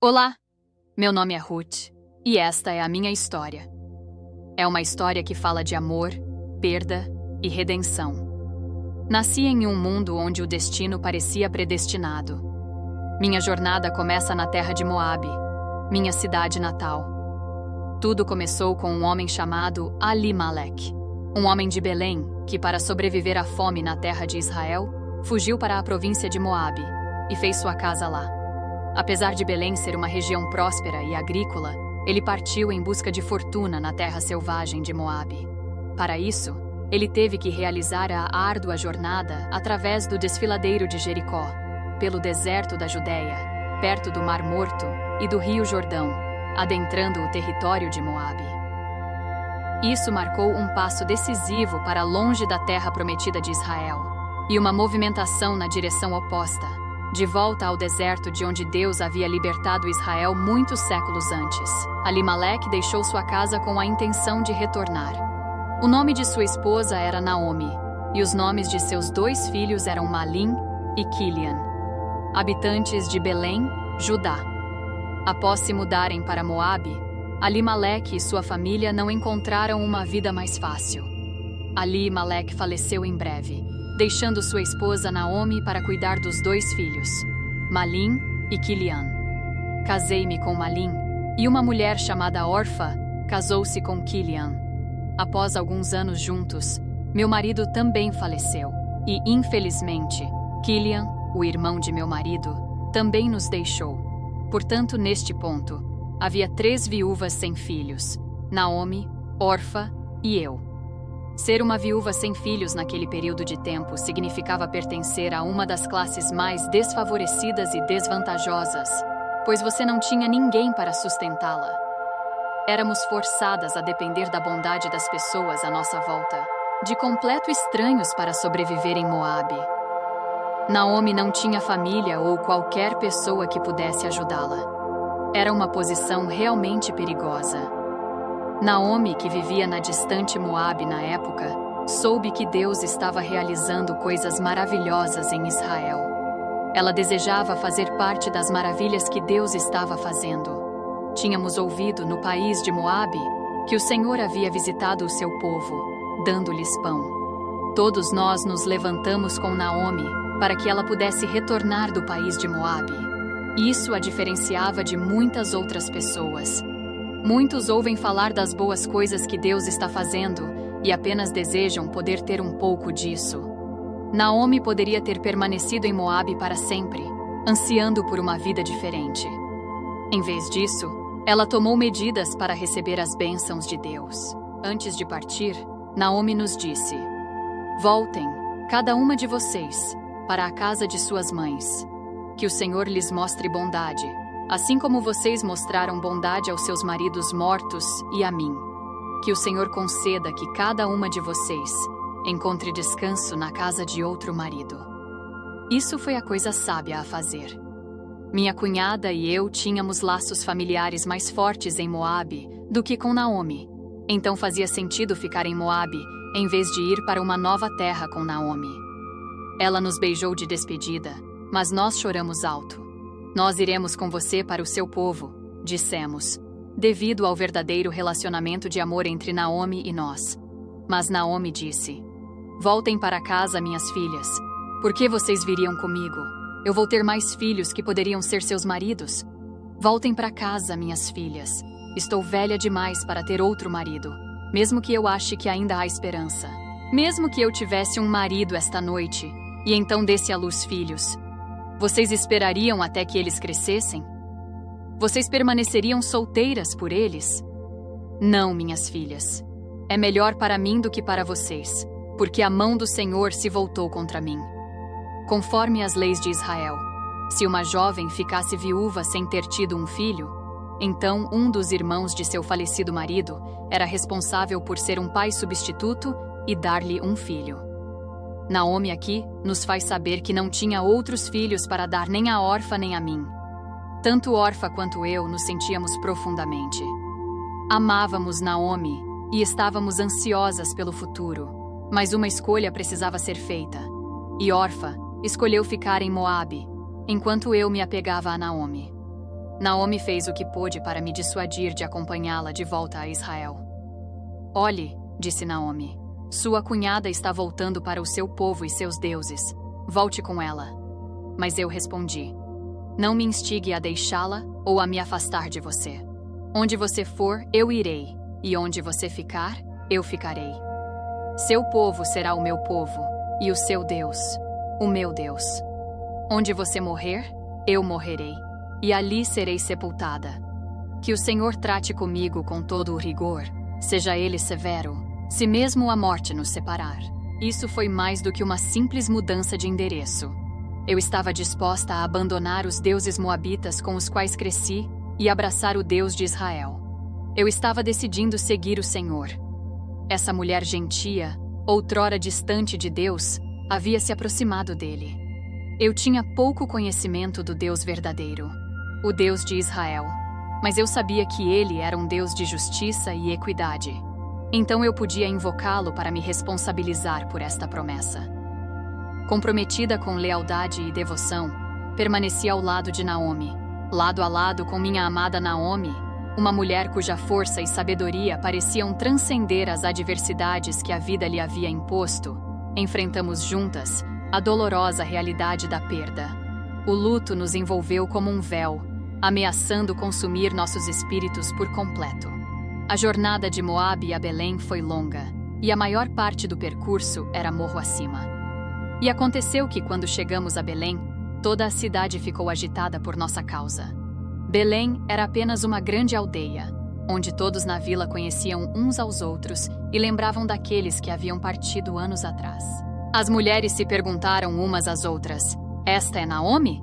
Olá, meu nome é Ruth e esta é a minha história. É uma história que fala de amor, perda e redenção. Nasci em um mundo onde o destino parecia predestinado. Minha jornada começa na terra de Moabe, minha cidade natal. Tudo começou com um homem chamado Elimelec, um homem de Belém que, para sobreviver à fome na terra de Israel, fugiu para a província de Moabe e fez sua casa lá. Apesar de Belém ser uma região próspera e agrícola, ele partiu em busca de fortuna na terra selvagem de Moabe. Para isso, ele teve que realizar a árdua jornada através do desfiladeiro de Jericó, pelo deserto da Judéia, perto do Mar Morto e do Rio Jordão, adentrando o território de Moabe. Isso marcou um passo decisivo para longe da terra prometida de Israel, e uma movimentação na direção oposta, de volta ao deserto de onde Deus havia libertado Israel muitos séculos antes. Elimelec deixou sua casa com a intenção de retornar. O nome de sua esposa era Naomi, e os nomes de seus 2 filhos eram Malim e Quilian, habitantes de Belém, Judá. Após se mudarem para Moabe, Elimelec e sua família não encontraram uma vida mais fácil. Elimelec faleceu em breve, deixando sua esposa Naomi para cuidar dos 2 filhos, Malim e Quilian. Casei-me com Malim, e uma mulher chamada Orfa casou-se com Quilian. Após alguns anos juntos, meu marido também faleceu, e, infelizmente, Quilian, o irmão de meu marido, também nos deixou. Portanto, neste ponto, havia 3 viúvas sem filhos, Naomi, Orfa e eu. Ser uma viúva sem filhos naquele período de tempo significava pertencer a uma das classes mais desfavorecidas e desvantajosas, pois você não tinha ninguém para sustentá-la. Éramos forçadas a depender da bondade das pessoas à nossa volta, de completo estranhos para sobreviver em Moabe. Naomi não tinha família ou qualquer pessoa que pudesse ajudá-la. Era uma posição realmente perigosa. Naomi, que vivia na distante Moabe na época, soube que Deus estava realizando coisas maravilhosas em Israel. Ela desejava fazer parte das maravilhas que Deus estava fazendo. Tínhamos ouvido no país de Moabe que o Senhor havia visitado o seu povo, dando-lhes pão. Todos nós nos levantamos com Naomi para que ela pudesse retornar do país de Moabe. Isso a diferenciava de muitas outras pessoas. Muitos ouvem falar das boas coisas que Deus está fazendo e apenas desejam poder ter um pouco disso. Naomi poderia ter permanecido em Moabe para sempre, ansiando por uma vida diferente. Em vez disso, ela tomou medidas para receber as bênçãos de Deus. Antes de partir, Naomi nos disse: "Voltem, cada uma de vocês, para a casa de suas mães. Que o Senhor lhes mostre bondade, assim como vocês mostraram bondade aos seus maridos mortos e a mim. Que o Senhor conceda que cada uma de vocês encontre descanso na casa de outro marido." Isso foi a coisa sábia a fazer. Minha cunhada e eu tínhamos laços familiares mais fortes em Moabe do que com Naomi. Então fazia sentido ficar em Moabe em vez de ir para uma nova terra com Naomi. Ela nos beijou de despedida, mas nós choramos alto. "Nós iremos com você para o seu povo", dissemos, devido ao verdadeiro relacionamento de amor entre Naomi e nós. Mas Naomi disse: "Voltem para casa, minhas filhas. Por que vocês viriam comigo? Eu vou ter mais filhos que poderiam ser seus maridos. Voltem para casa, minhas filhas. Estou velha demais para ter outro marido, mesmo que eu ache que ainda há esperança. Mesmo que eu tivesse um marido esta noite, e então desse à luz filhos. Vocês esperariam até que eles crescessem? Vocês permaneceriam solteiras por eles? Não, minhas filhas. É melhor para mim do que para vocês, porque a mão do Senhor se voltou contra mim. Conforme as leis de Israel, se uma jovem ficasse viúva sem ter tido um filho, então um dos irmãos de seu falecido marido era responsável por ser um pai substituto e dar-lhe um filho. Naomi aqui nos faz saber que não tinha outros filhos para dar nem a Orfa nem a mim. Tanto Orfa quanto eu nos sentíamos profundamente. Amávamos Naomi e estávamos ansiosas pelo futuro, mas uma escolha precisava ser feita. E Orfa escolheu ficar em Moabe, enquanto eu me apegava a Naomi. Naomi fez o que pôde para me dissuadir de acompanhá-la de volta a Israel. Olhe, disse Naomi, sua cunhada está voltando para o seu povo e seus deuses. Volte com ela. Mas eu respondi: não me instigue a deixá-la ou a me afastar de você. Onde você for, eu irei, e onde você ficar, eu ficarei. Seu povo será o meu povo, e o seu Deus, o meu Deus. Onde você morrer, eu morrerei, e ali serei sepultada. Que o Senhor trate comigo com todo o rigor, seja ele severo, se mesmo a morte nos separar. Isso foi mais do que uma simples mudança de endereço. Eu estava disposta a abandonar os deuses moabitas com os quais cresci e abraçar o Deus de Israel. Eu estava decidindo seguir o Senhor. Essa mulher gentia, outrora distante de Deus, havia se aproximado dele. Eu tinha pouco conhecimento do Deus verdadeiro, o Deus de Israel, mas eu sabia que ele era um Deus de justiça e equidade. Então eu podia invocá-lo para me responsabilizar por esta promessa. Comprometida com lealdade e devoção, permaneci ao lado de Naomi, lado a lado com minha amada Naomi, uma mulher cuja força e sabedoria pareciam transcender as adversidades que a vida lhe havia imposto. Enfrentamos juntas a dolorosa realidade da perda. O luto nos envolveu como um véu, ameaçando consumir nossos espíritos por completo. A jornada de Moabe a Belém foi longa, e a maior parte do percurso era morro acima. E aconteceu que, quando chegamos a Belém, toda a cidade ficou agitada por nossa causa. Belém era apenas uma grande aldeia, onde todos na vila conheciam uns aos outros e lembravam daqueles que haviam partido anos atrás. As mulheres se perguntaram umas às outras: esta é Naomi?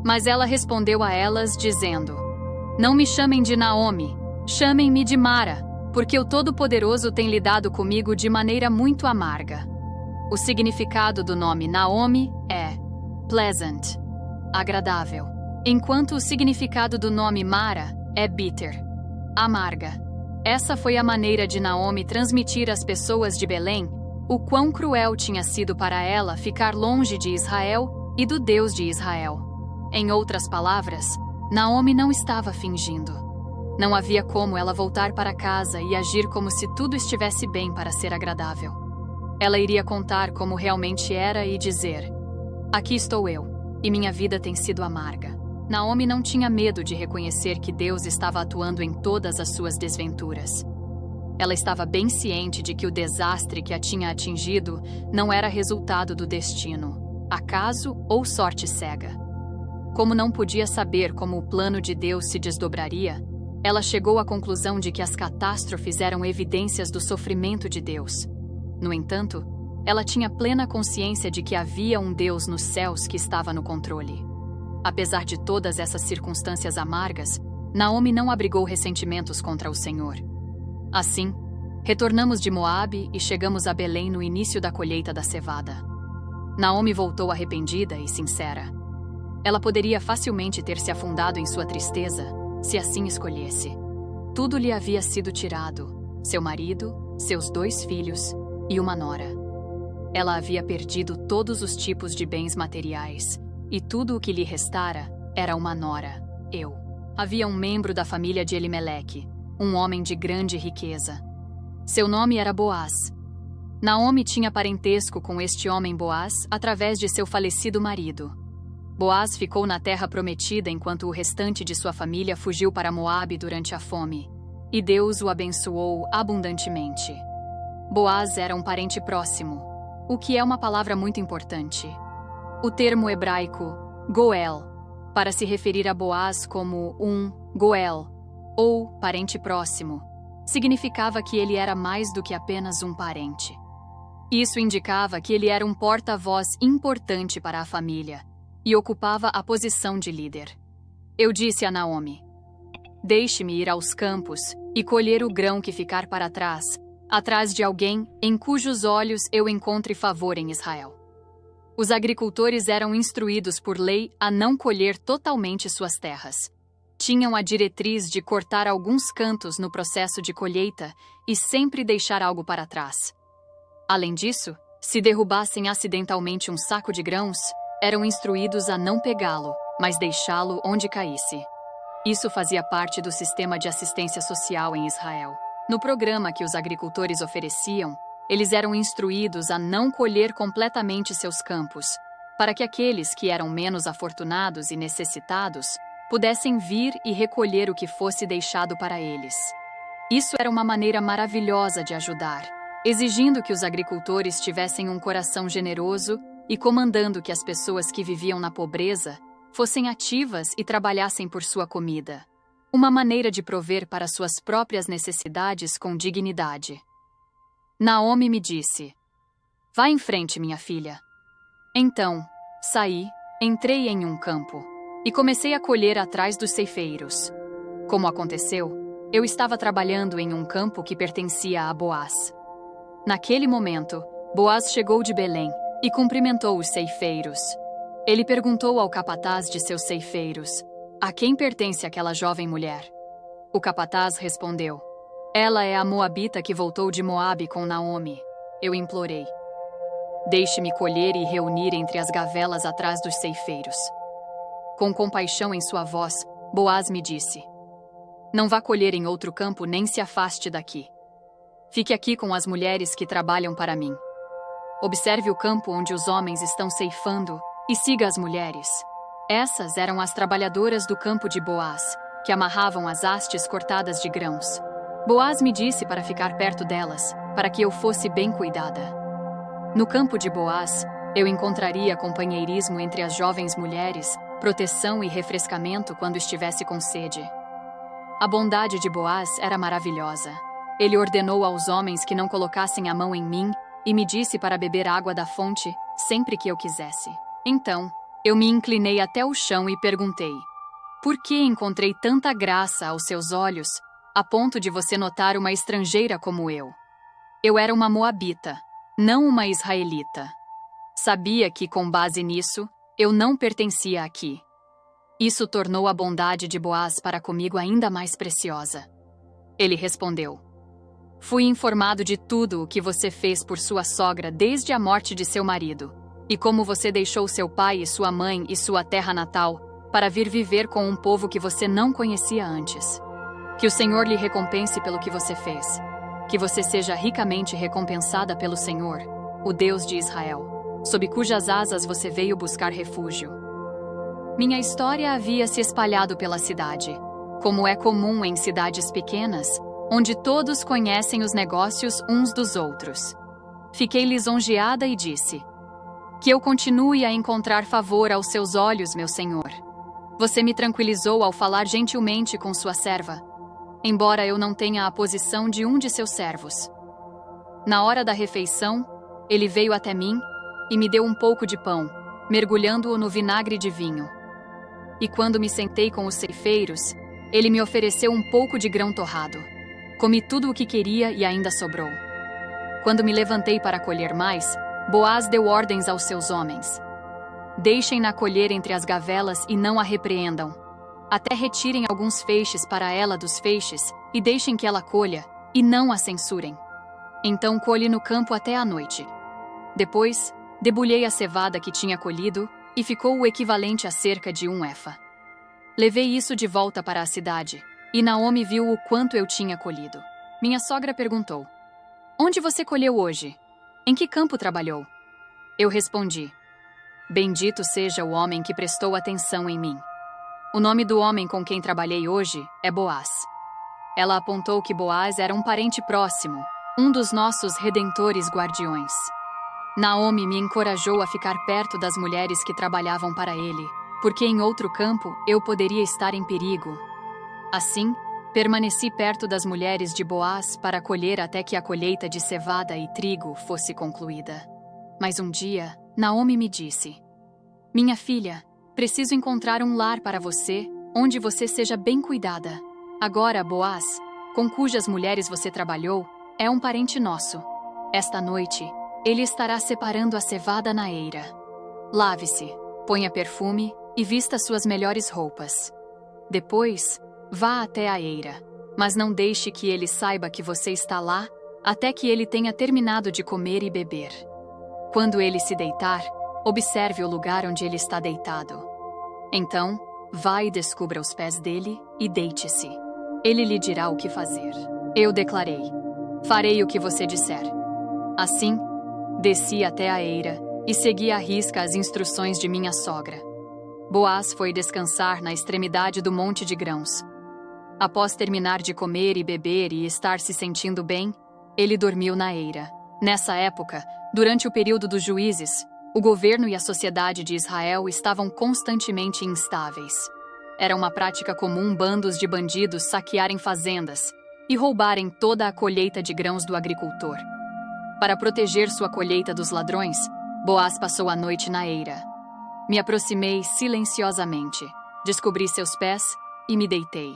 Mas ela respondeu a elas, dizendo: não me chamem de Naomi, chamem-me de Mara, porque o Todo-Poderoso tem lidado comigo de maneira muito amarga. O significado do nome Naomi é pleasant, agradável, enquanto o significado do nome Mara é bitter, amarga. Essa foi a maneira de Naomi transmitir às pessoas de Belém o quão cruel tinha sido para ela ficar longe de Israel e do Deus de Israel. Em outras palavras, Naomi não estava fingindo. Não havia como ela voltar para casa e agir como se tudo estivesse bem para ser agradável. Ela iria contar como realmente era e dizer: aqui estou eu, e minha vida tem sido amarga. Naomi não tinha medo de reconhecer que Deus estava atuando em todas as suas desventuras. Ela estava bem ciente de que o desastre que a tinha atingido não era resultado do destino, acaso ou sorte cega. Como não podia saber como o plano de Deus se desdobraria, ela chegou à conclusão de que as catástrofes eram evidências do sofrimento de Deus. No entanto, ela tinha plena consciência de que havia um Deus nos céus que estava no controle. Apesar de todas essas circunstâncias amargas, Naomi não abrigou ressentimentos contra o Senhor. Assim, retornamos de Moabe e chegamos a Belém no início da colheita da cevada. Naomi voltou arrependida e sincera. Ela poderia facilmente ter se afundado em sua tristeza, se assim escolhesse. Tudo lhe havia sido tirado: seu marido, seus 2 filhos e uma nora. Ela havia perdido todos os tipos de bens materiais, e tudo o que lhe restara era uma nora, eu. Havia um membro da família de Elimeleque, um homem de grande riqueza. Seu nome era Boaz. Naomi tinha parentesco com este homem Boaz através de seu falecido marido. Boaz ficou na terra prometida enquanto o restante de sua família fugiu para Moabe durante a fome, e Deus o abençoou abundantemente. Boaz era um parente próximo, o que é uma palavra muito importante. O termo hebraico Goel, para se referir a Boaz como um Goel, ou parente próximo, significava que ele era mais do que apenas um parente. Isso indicava que ele era um porta-voz importante para a família e ocupava a posição de líder. Eu disse a Naomi: deixe-me ir aos campos e colher o grão que ficar para trás, atrás de alguém em cujos olhos eu encontre favor em Israel. Os agricultores eram instruídos por lei a não colher totalmente suas terras. Tinham a diretriz de cortar alguns cantos no processo de colheita e sempre deixar algo para trás. Além disso, se derrubassem acidentalmente um saco de grãos, eram instruídos a não pegá-lo, mas deixá-lo onde caísse. Isso fazia parte do sistema de assistência social em Israel. No programa que os agricultores ofereciam, eles eram instruídos a não colher completamente seus campos, para que aqueles que eram menos afortunados e necessitados pudessem vir e recolher o que fosse deixado para eles. Isso era uma maneira maravilhosa de ajudar, exigindo que os agricultores tivessem um coração generoso e comandando que as pessoas que viviam na pobreza fossem ativas e trabalhassem por sua comida. Uma maneira de prover para suas próprias necessidades com dignidade. Naomi me disse: "Vá em frente, minha filha." Então, saí, entrei em um campo e comecei a colher atrás dos ceifeiros. Como aconteceu, eu estava trabalhando em um campo que pertencia a Boaz. Naquele momento, Boaz chegou de Belém e cumprimentou os ceifeiros. Ele perguntou ao capataz de seus ceifeiros: "A quem pertence aquela jovem mulher?" O capataz respondeu: "Ela é a moabita que voltou de Moabe com Naomi." Eu implorei: "Deixe-me colher e reunir entre as gavelas atrás dos ceifeiros." Com compaixão em sua voz, Boaz me disse: "Não vá colher em outro campo nem se afaste daqui. Fique aqui com as mulheres que trabalham para mim. Observe o campo onde os homens estão ceifando e siga as mulheres." Essas eram as trabalhadoras do campo de Boaz, que amarravam as hastes cortadas de grãos. Boaz me disse para ficar perto delas, para que eu fosse bem cuidada. No campo de Boaz, eu encontraria companheirismo entre as jovens mulheres, proteção e refrescamento quando estivesse com sede. A bondade de Boaz era maravilhosa. Ele ordenou aos homens que não colocassem a mão em mim e me disse para beber água da fonte sempre que eu quisesse. Então, eu me inclinei até o chão e perguntei: "Por que encontrei tanta graça aos seus olhos, a ponto de você notar uma estrangeira como eu?" Eu era uma moabita, não uma israelita. Sabia que, com base nisso, eu não pertencia aqui. Isso tornou a bondade de Boaz para comigo ainda mais preciosa. Ele respondeu: "Fui informado de tudo o que você fez por sua sogra desde a morte de seu marido, e como você deixou seu pai e sua mãe e sua terra natal para vir viver com um povo que você não conhecia antes. Que o Senhor lhe recompense pelo que você fez. Que você seja ricamente recompensada pelo Senhor, o Deus de Israel, sob cujas asas você veio buscar refúgio." Minha história havia se espalhado pela cidade, como é comum em cidades pequenas, onde todos conhecem os negócios uns dos outros. Fiquei lisonjeada e disse: "Que eu continue a encontrar favor aos seus olhos, meu senhor. Você me tranquilizou ao falar gentilmente com sua serva, embora eu não tenha a posição de um de seus servos." Na hora da refeição, ele veio até mim e me deu um pouco de pão, mergulhando-o no vinagre de vinho. E quando me sentei com os ceifeiros, ele me ofereceu um pouco de grão torrado. Comi tudo o que queria e ainda sobrou. Quando me levantei para colher mais, Boaz deu ordens aos seus homens: "Deixem-na colher entre as gavelas e não a repreendam. Até retirem alguns feixes para ela dos feixes e deixem que ela colha, e não a censurem. Então colhe no campo até a noite." Depois, debulhei a cevada que tinha colhido e ficou o equivalente a cerca de 1 efa. Levei isso de volta para a cidade, e Naomi viu o quanto eu tinha colhido. Minha sogra perguntou: "Onde você colheu hoje? Em que campo trabalhou?" Eu respondi: "Bendito seja o homem que prestou atenção em mim. O nome do homem com quem trabalhei hoje é Boaz." Ela apontou que Boaz era um parente próximo, um dos nossos redentores guardiões. Naomi me encorajou a ficar perto das mulheres que trabalhavam para ele, porque em outro campo eu poderia estar em perigo. Assim, permaneci perto das mulheres de Boaz para colher até que a colheita de cevada e trigo fosse concluída. Mas um dia, Naomi me disse: "Minha filha, preciso encontrar um lar para você, onde você seja bem cuidada. Agora, Boaz, com cujas mulheres você trabalhou, é um parente nosso. Esta noite, ele estará separando a cevada na eira. Lave-se, ponha perfume e vista suas melhores roupas. Depois, vá até a eira, mas não deixe que ele saiba que você está lá até que ele tenha terminado de comer e beber. Quando ele se deitar, observe o lugar onde ele está deitado. Então, Vá e descubra os pés dele e deite-se. Ele lhe dirá o que fazer. Eu declarei: farei o que você disser. Assim, desci até a eira e segui à risca as instruções de minha sogra. Boaz foi descansar na extremidade do monte de grãos. Após terminar de comer e beber e estar se sentindo bem, ele dormiu na eira. Nessa época, durante o período dos juízes, o governo e a sociedade de Israel estavam constantemente instáveis. Era uma prática comum bandos de bandidos saquearem fazendas e roubarem toda a colheita de grãos do agricultor. Para proteger sua colheita dos ladrões, Boaz passou a noite na eira. Me aproximei silenciosamente, descobri seus pés e me deitei.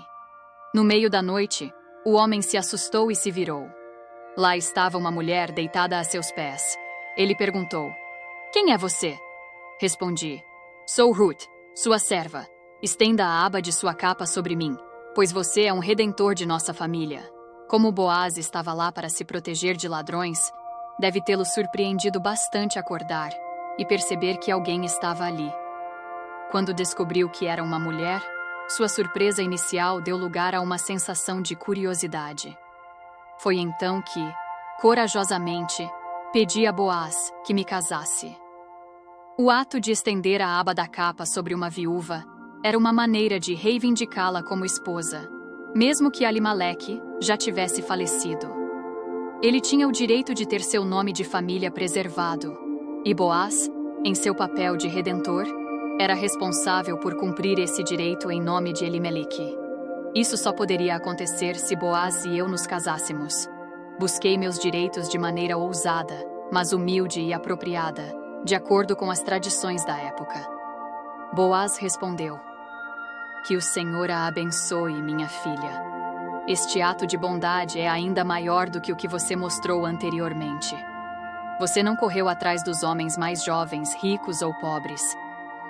No meio da noite, o homem se assustou e se virou. Lá estava uma mulher deitada a seus pés. Ele perguntou: "Quem é você?" Respondi: "Sou Ruth, sua serva. Estenda a aba de sua capa sobre mim, pois você é um redentor de nossa família." Como Boaz estava lá para se proteger de ladrões, deve tê-lo surpreendido bastante acordar e perceber que alguém estava ali. Quando descobriu que era uma mulher, sua surpresa inicial deu lugar a uma sensação de curiosidade. Foi então que, corajosamente, pedi a Boaz que me casasse. O ato de estender a aba da capa sobre uma viúva era uma maneira de reivindicá-la como esposa, mesmo que Alimeleque já tivesse falecido. Ele tinha o direito de ter seu nome de família preservado, e Boaz, em seu papel de redentor, era responsável por cumprir esse direito em nome de Elimeleque. Isso só poderia acontecer se Boaz e eu nos casássemos. Busquei meus direitos de maneira ousada, mas humilde e apropriada, de acordo com as tradições da época. Boaz respondeu: "Que o Senhor a abençoe, minha filha. Este ato de bondade é ainda maior do que o que você mostrou anteriormente. Você não correu atrás dos homens mais jovens, ricos ou pobres.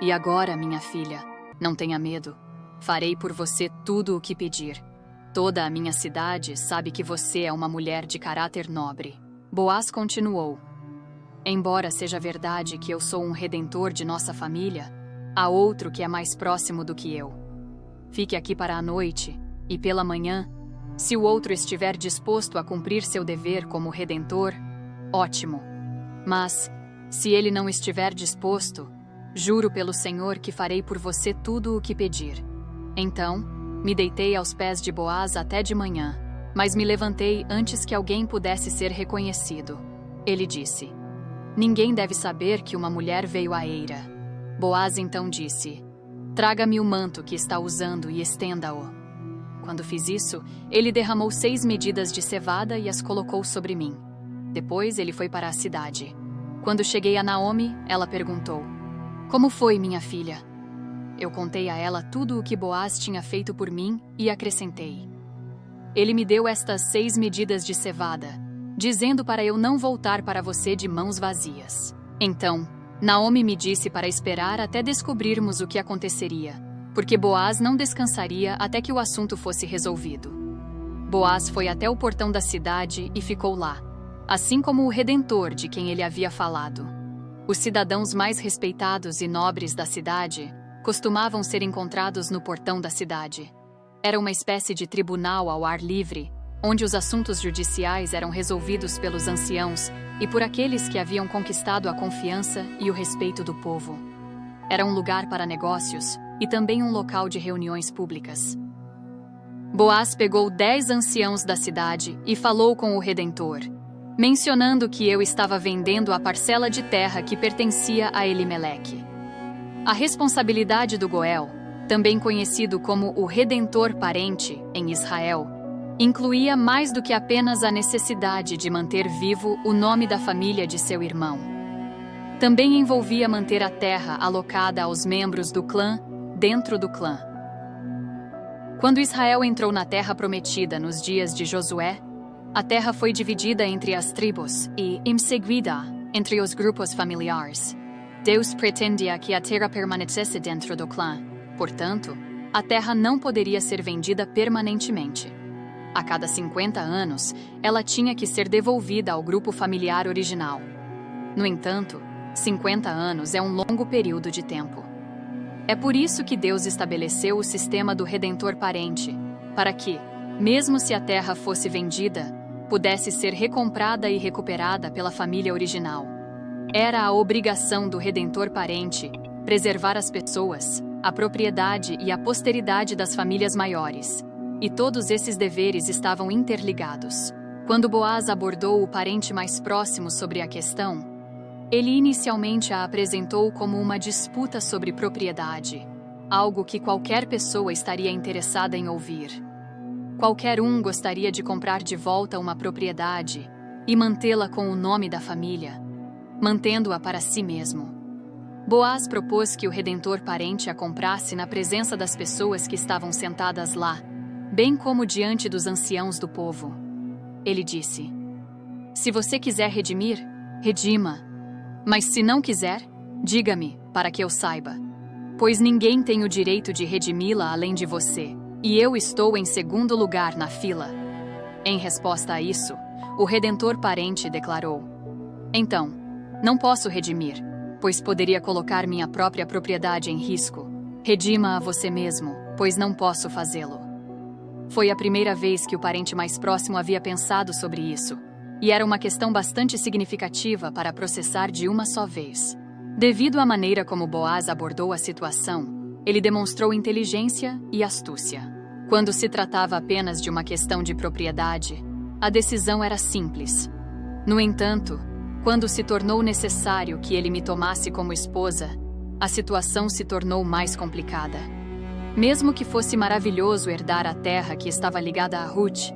E agora, minha filha, não tenha medo. Farei por você tudo o que pedir. Toda a minha cidade sabe que você é uma mulher de caráter nobre." Boaz continuou: "Embora seja verdade que eu sou um redentor de nossa família, há outro que é mais próximo do que eu. Fique aqui para a noite, e pela manhã, se o outro estiver disposto a cumprir seu dever como redentor, ótimo. Mas, se ele não estiver disposto, juro pelo Senhor que farei por você tudo o que pedir." Então, me deitei aos pés de Boaz até de manhã, mas me levantei antes que alguém pudesse ser reconhecido. Ele disse: "Ninguém deve saber que uma mulher veio à eira." Boaz então disse: "Traga-me o manto que está usando e estenda-o." Quando fiz isso, ele derramou 6 medidas de cevada e as colocou sobre mim. Depois ele foi para a cidade. Quando cheguei a Naomi, ela perguntou: "Como foi, minha filha?" Eu contei a ela tudo o que Boaz tinha feito por mim e acrescentei: "Ele me deu estas 6 medidas de cevada, dizendo para eu não voltar para você de mãos vazias." Então, Naomi me disse para esperar até descobrirmos o que aconteceria, porque Boaz não descansaria até que o assunto fosse resolvido. Boaz foi até o portão da cidade e ficou lá, assim como o redentor de quem ele havia falado. Os cidadãos mais respeitados e nobres da cidade costumavam ser encontrados no portão da cidade. Era uma espécie de tribunal ao ar livre, onde os assuntos judiciais eram resolvidos pelos anciãos e por aqueles que haviam conquistado a confiança e o respeito do povo. Era um lugar para negócios e também um local de reuniões públicas. Boaz pegou 10 anciãos da cidade e falou com o Redentor, mencionando que eu estava vendendo a parcela de terra que pertencia a Elimeleque. A responsabilidade do Goel, também conhecido como o Redentor Parente em Israel, incluía mais do que apenas a necessidade de manter vivo o nome da família de seu irmão. Também envolvia manter a terra alocada aos membros do clã dentro do clã. Quando Israel entrou na terra prometida nos dias de Josué, a terra foi dividida entre as tribos e, em seguida, entre os grupos familiares. Deus pretendia que a terra permanecesse dentro do clã. Portanto, a terra não poderia ser vendida permanentemente. A cada 50 anos, ela tinha que ser devolvida ao grupo familiar original. No entanto, 50 anos é um longo período de tempo. É por isso que Deus estabeleceu o sistema do redentor parente, para que, mesmo se a terra fosse vendida, pudesse ser recomprada e recuperada pela família original. Era a obrigação do redentor parente preservar as pessoas, a propriedade e a posteridade das famílias maiores. E todos esses deveres estavam interligados. Quando Boaz abordou o parente mais próximo sobre a questão, ele inicialmente a apresentou como uma disputa sobre propriedade, algo que qualquer pessoa estaria interessada em ouvir. Qualquer um gostaria de comprar de volta uma propriedade e mantê-la com o nome da família, mantendo-a para si mesmo. Boaz propôs que o redentor parente a comprasse na presença das pessoas que estavam sentadas lá, bem como diante dos anciãos do povo. Ele disse: "Se você quiser redimir, redima. Mas se não quiser, diga-me, para que eu saiba. Pois ninguém tem o direito de redimi-la além de você, e eu estou em segundo lugar na fila." Em resposta a isso, o redentor parente declarou: "Então, não posso redimir, pois poderia colocar minha própria propriedade em risco. Redima a você mesmo, pois não posso fazê-lo." Foi a primeira vez que o parente mais próximo havia pensado sobre isso, e era uma questão bastante significativa para processar de uma só vez. Devido à maneira como Boaz abordou a situação, ele demonstrou inteligência e astúcia. Quando se tratava apenas de uma questão de propriedade, a decisão era simples. No entanto, quando se tornou necessário que ele me tomasse como esposa, a situação se tornou mais complicada. Mesmo que fosse maravilhoso herdar a terra que estava ligada a Ruth,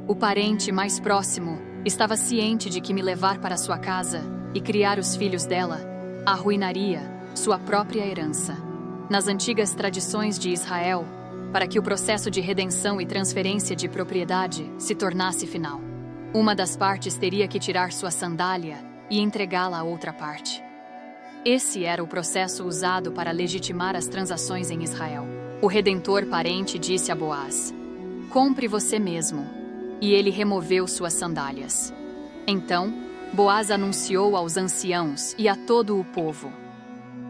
o parente mais próximo estava ciente de que me levar para sua casa e criar os filhos dela arruinaria sua própria herança. Nas antigas tradições de Israel, para que o processo de redenção e transferência de propriedade se tornasse final, uma das partes teria que tirar sua sandália e entregá-la à outra parte. Esse era o processo usado para legitimar as transações em Israel. O redentor parente disse a Boaz: "Compre você mesmo." E ele removeu suas sandálias. Então, Boaz anunciou aos anciãos e a todo o povo: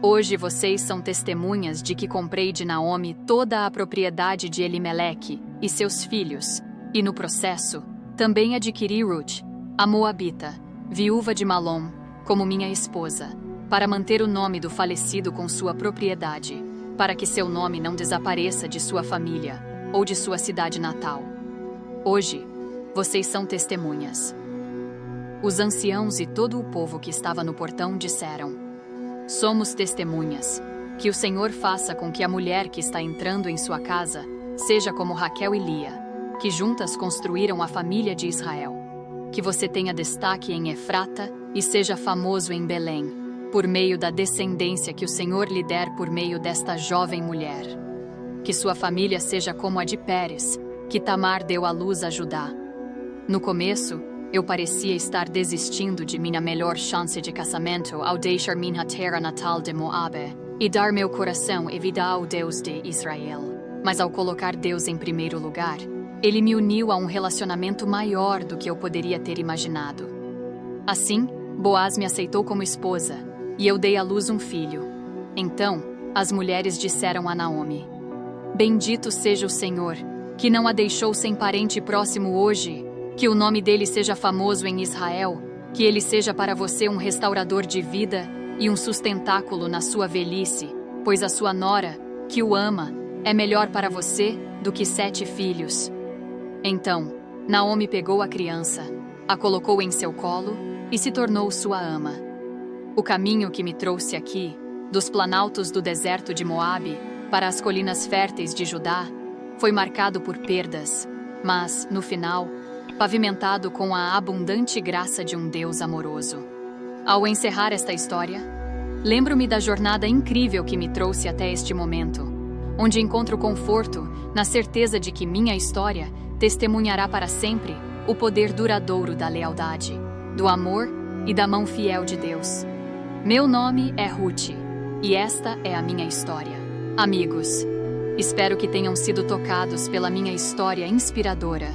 "Hoje vocês são testemunhas de que comprei de Naomi toda a propriedade de Elimeleque e seus filhos, e no processo, também adquiri Ruth, a Moabita, viúva de Malom, como minha esposa, para manter o nome do falecido com sua propriedade, para que seu nome não desapareça de sua família ou de sua cidade natal. Hoje, vocês são testemunhas." Os anciãos e todo o povo que estava no portão disseram: "Somos testemunhas. Que o Senhor faça com que a mulher que está entrando em sua casa seja como Raquel e Lia, que juntas construíram a família de Israel. Que você tenha destaque em Efrata e seja famoso em Belém, por meio da descendência que o Senhor lhe der por meio desta jovem mulher. Que sua família seja como a de Pérez, que Tamar deu à luz a Judá. No começo, eu parecia estar desistindo de minha melhor chance de casamento ao deixar minha terra natal de Moabe e dar meu coração e vida ao Deus de Israel. Mas ao colocar Deus em primeiro lugar, Ele me uniu a um relacionamento maior do que eu poderia ter imaginado. Assim, Boaz me aceitou como esposa, e eu dei à luz um filho. Então, as mulheres disseram a Naomi: "Bendito seja o Senhor, que não a deixou sem parente próximo hoje. Que o nome dele seja famoso em Israel, que ele seja para você um restaurador de vida e um sustentáculo na sua velhice, pois a sua nora, que o ama, é melhor para você do que 7 filhos." Então, Naomi pegou a criança, a colocou em seu colo e se tornou sua ama. O caminho que me trouxe aqui, dos planaltos do deserto de Moabe para as colinas férteis de Judá, foi marcado por perdas, mas, no final, pavimentado com a abundante graça de um Deus amoroso. Ao encerrar esta história, lembro-me da jornada incrível que me trouxe até este momento, onde encontro conforto na certeza de que minha história testemunhará para sempre o poder duradouro da lealdade, do amor e da mão fiel de Deus. Meu nome é Ruth, e esta é a minha história. Amigos, espero que tenham sido tocados pela minha história inspiradora,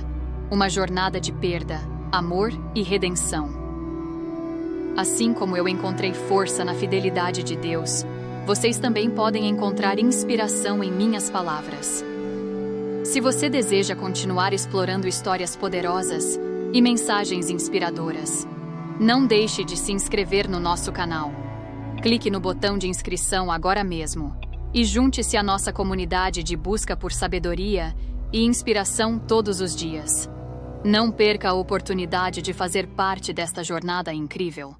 uma jornada de perda, amor e redenção. Assim como eu encontrei força na fidelidade de Deus, vocês também podem encontrar inspiração em minhas palavras. Se você deseja continuar explorando histórias poderosas e mensagens inspiradoras, não deixe de se inscrever no nosso canal. Clique no botão de inscrição agora mesmo e junte-se à nossa comunidade de busca por sabedoria e inspiração todos os dias. Não perca a oportunidade de fazer parte desta jornada incrível.